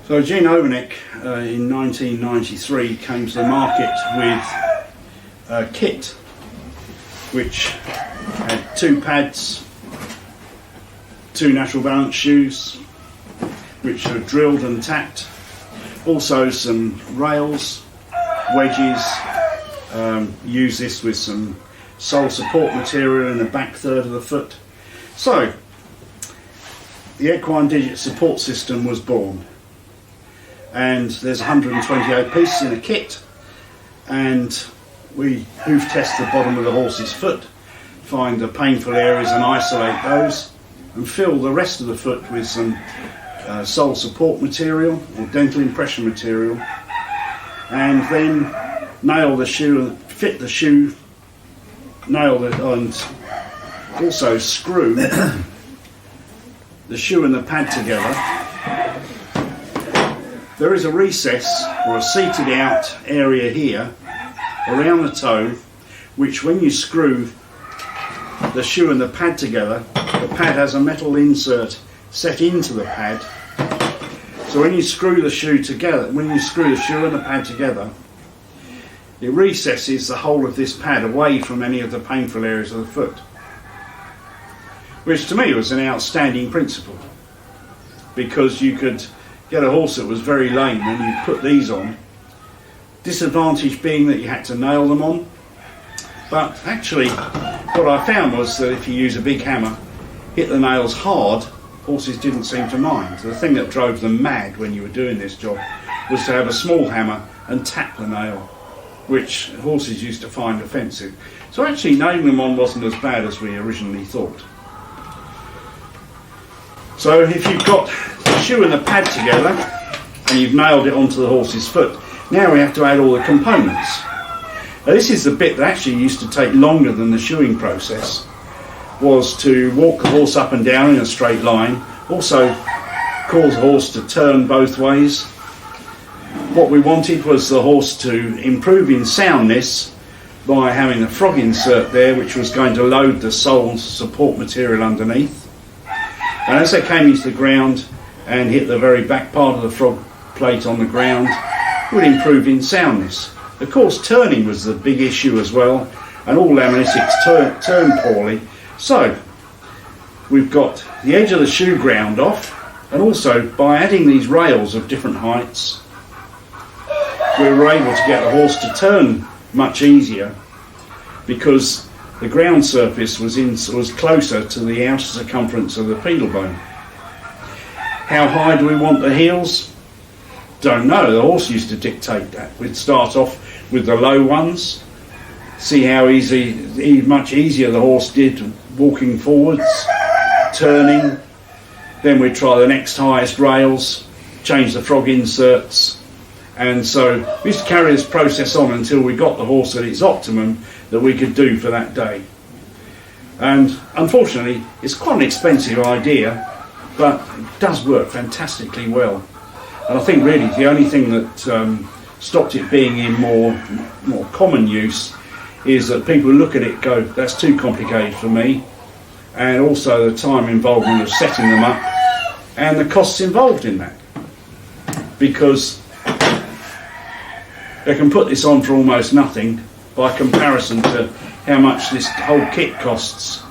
So Gene Overnick in 1993 came to the market with a kit which had 2 pads, 2 natural balance shoes which are drilled and tapped, also some rails, wedges, use this with some sole support material in the back third of the foot. So the equine digit support system was born, and there's 128 pieces in a kit, and we hoof test the bottom of the horse's foot, find the painful areas and isolate those, and fill the rest of the foot with some sole support material or dental impression material, and then nail the shoe, fit the shoe, nail it, and also screw the shoe and the pad together. There is a recess or a seated out area here around the toe, which when you screw the shoe and the pad together, the pad has a metal insert set into the pad. So when you screw the shoe together, when you screw the shoe and the pad together, it recesses the whole of this pad away from any of the painful areas of the foot, which to me was an outstanding principle, because you could get a horse that was very lame and you put these on. Disadvantage being that you had to nail them on, but actually what I found was that if you use a big hammer, hit the nails hard, horses didn't seem to mind. The thing that drove them mad when you were doing this job was to have a small hammer and tap the nail, which horses used to find offensive. So actually nailing them on wasn't as bad as we originally thought. So if you've got the shoe and the pad together and you've nailed it onto the horse's foot, now we have to add all the components. Now this is the bit that actually used to take longer than the shoeing process, was to walk the horse up and down in a straight line, also cause the horse to turn both ways. What we wanted was the horse to improve in soundness by having a frog insert there, which was going to load the sole support material underneath. And as they came into the ground and hit the very back part of the frog plate on the ground, it would improve in soundness. Of course, turning was the big issue as well, and all Laminitis turn poorly. So we've got the edge of the shoe ground off, and also by adding these rails of different heights, we were able to get the horse to turn much easier, because the ground surface was closer to the outer circumference of the pedal bone. How high do we want the heels? Don't know. The horse used to dictate that. We'd start off with the low ones, see how much easier the horse did walking forwards, turning. Then we'd try the next highest rails, change the frog inserts, and so we used to carry this process on until we got the horse at its optimum that we could do for that day. And unfortunately, it's quite an expensive idea, but it does work fantastically well. And I think really the only thing that stopped it being in more common use is that people look at it and go, that's too complicated for me, and also the time involved in setting them up and the costs involved in that, because they can put this on for almost nothing by comparison to how much this whole kit costs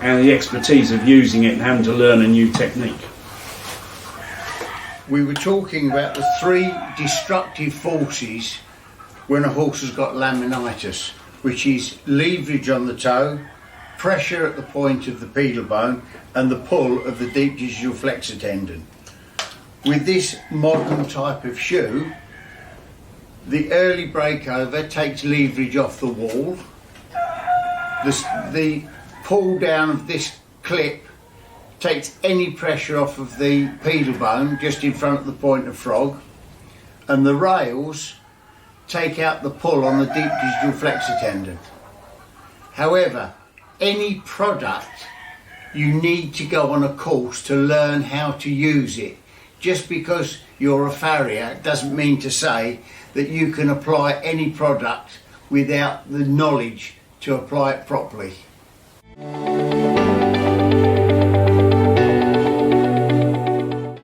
and the expertise of using it and having to learn a new technique. We were talking about the 3 destructive forces when a horse has got laminitis, which is leverage on the toe, pressure at the point of the pedal bone, and the pull of the deep digital flexor tendon. With this modern type of shoe, the early breakover takes leverage off the wall. The pull down of this clip takes any pressure off of the pedal bone just in front of the point of frog, and the rails take out the pull on the deep digital flexor tendon. However, any product, you need to go on a course to learn how to use it. Just because you're a farrier doesn't mean to say that you can apply any product without the knowledge to apply it properly.